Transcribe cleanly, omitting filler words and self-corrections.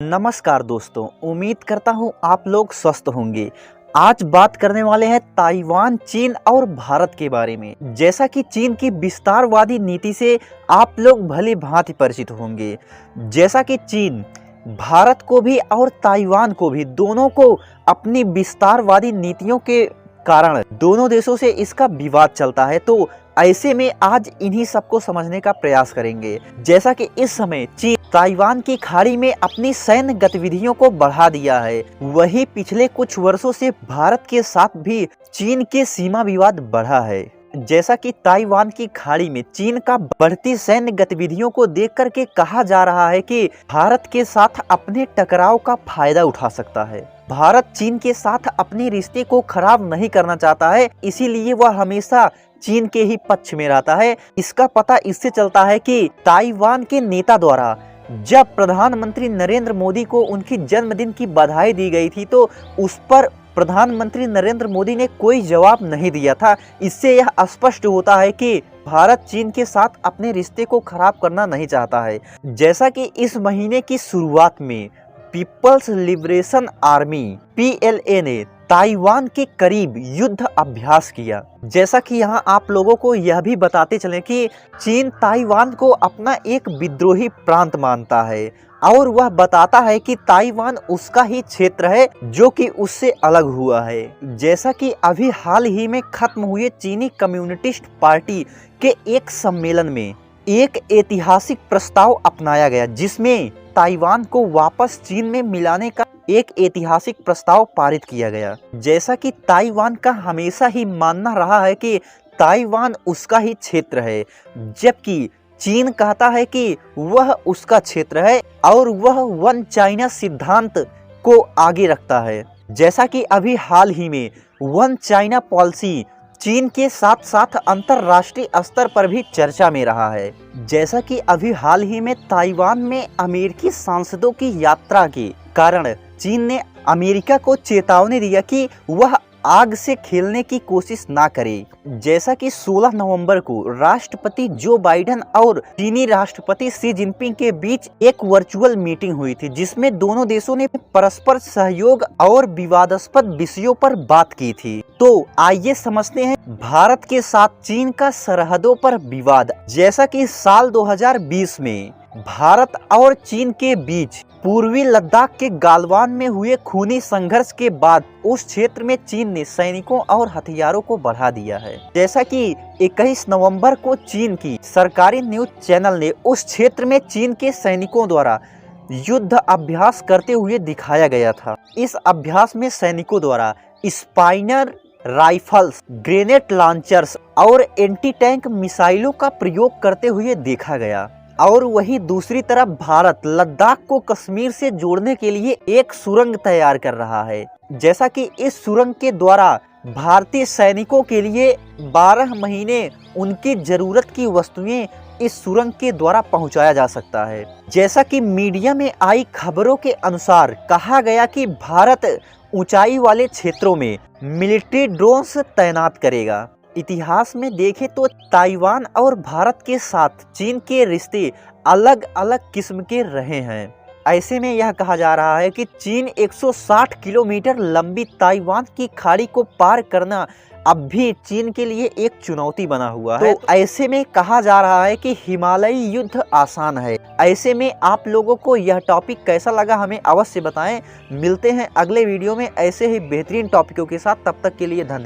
नमस्कार दोस्तों, उम्मीद करता हूँ आप लोग स्वस्थ होंगे। आज बात करने वाले हैं ताइवान, चीन और भारत के बारे में। जैसा कि चीन की विस्तारवादी नीति से आप लोग भली भांति परिचित होंगे। जैसा कि चीन भारत को भी और ताइवान को भी दोनों को अपनी विस्तारवादी नीतियों के कारण दोनों देशों से इसका विवाद चलता है, तो ऐसे में आज इन्हीं सबको समझने का प्रयास करेंगे। जैसा कि इस समय चीन ताइवान की खाड़ी में अपनी सैन्य गतिविधियों को बढ़ा दिया है, वही पिछले कुछ वर्षों से भारत के साथ भी चीन के सीमा विवाद बढ़ा है। जैसा कि ताइवान की खाड़ी में चीन का बढ़ती सैन्य गतिविधियों को देख करके कहा जा रहा है कि भारत के साथ अपने टकराव का फायदा उठा सकता है। भारत चीन के साथ अपने रिश्ते को खराब नहीं करना चाहता है, इसीलिए वह हमेशा चीन के ही पक्ष में रहता है। इसका पता इससे चलता है कि ताइवान के नेता द्वारा जब प्रधानमंत्री नरेंद्र मोदी को उनकी जन्मदिन की बधाई दी गई थी, तो उस पर प्रधानमंत्री नरेंद्र मोदी ने कोई जवाब नहीं दिया था। इससे यह स्पष्ट होता है कि भारत चीन के साथ अपने रिश्ते को खराब करना नहीं चाहता है। जैसा कि इस महीने की शुरुआत में पीपल्स लिबरेशन आर्मी PLA ने ताइवान के करीब युद्ध अभ्यास किया। जैसा कि यहाँ आप लोगों को यह भी बताते चलें कि चीन ताइवान को अपना एक विद्रोही प्रांत मानता है और वह बताता है कि ताइवान उसका ही क्षेत्र है जो कि उससे अलग हुआ है। जैसा कि अभी हाल ही में खत्म हुए चीनी कम्युनिस्ट पार्टी के एक सम्मेलन में एक ऐतिहासिक प्रस्ताव अपनाया गया, जिसमें ताइवान को वापस चीन में मिलाने का एक ऐतिहासिक प्रस्ताव पारित किया गया। जैसा कि ताइवान का हमेशा ही मानना रहा है कि ताइवान उसका ही क्षेत्र है, जबकि चीन कहता है कि वह उसका क्षेत्र है और वह वन चाइना सिद्धांत को आगे रखता है। जैसा कि अभी हाल ही में वन चाइना पॉलिसी चीन के साथ साथ अंतर्राष्ट्रीय स्तर पर भी चर्चा में रहा है। जैसा कि अभी हाल ही में ताइवान में अमेरिकी सांसदों की यात्रा के कारण चीन ने अमेरिका को चेतावनी दिया कि वह आग से खेलने की कोशिश ना करे। जैसा कि 16 नवंबर को राष्ट्रपति जो बाइडेन और चीनी राष्ट्रपति शी जिनपिंग के बीच एक वर्चुअल मीटिंग हुई थी, जिसमें दोनों देशों ने परस्पर सहयोग और विवादास्पद विषयों पर बात की थी। तो आइए समझते हैं भारत के साथ चीन का सरहदों पर विवाद। जैसा कि साल 2020 में भारत और चीन के बीच पूर्वी लद्दाख के गालवान में हुए खूनी संघर्ष के बाद उस क्षेत्र में चीन ने सैनिकों और हथियारों को बढ़ा दिया है। जैसा कि 21 नवंबर को चीन की सरकारी न्यूज चैनल ने उस क्षेत्र में चीन के सैनिकों द्वारा युद्ध अभ्यास करते हुए दिखाया गया था। इस अभ्यास में सैनिकों द्वारा स्पाइनर राइफल्स, ग्रेनेड लॉन्चर्स और एंटी टैंक मिसाइलों का प्रयोग करते हुए देखा गया। और वही दूसरी तरफ भारत लद्दाख को कश्मीर से जोड़ने के लिए एक सुरंग तैयार कर रहा है। जैसा कि इस सुरंग के द्वारा भारतीय सैनिकों के लिए 12 महीने उनकी जरूरत की वस्तुएं इस सुरंग के द्वारा पहुंचाया जा सकता है। जैसा कि मीडिया में आई खबरों के अनुसार कहा गया कि भारत ऊंचाई वाले क्षेत्रों में मिलिट्री ड्रोन्स तैनात करेगा। इतिहास में देखें तो ताइवान और भारत के साथ चीन के रिश्ते अलग अलग किस्म के रहे हैं। ऐसे में यह कहा जा रहा है कि चीन 160 किलोमीटर लंबी ताइवान की खाड़ी को पार करना अब भी चीन के लिए एक चुनौती बना हुआ है। तो ऐसे में कहा जा रहा है कि हिमालयी युद्ध आसान है। ऐसे में आप लोगों को यह टॉपिक कैसा लगा हमें अवश्य बताएं। मिलते हैं अगले वीडियो में ऐसे ही बेहतरीन टॉपिकों के साथ, तब तक के लिए धन्यवाद।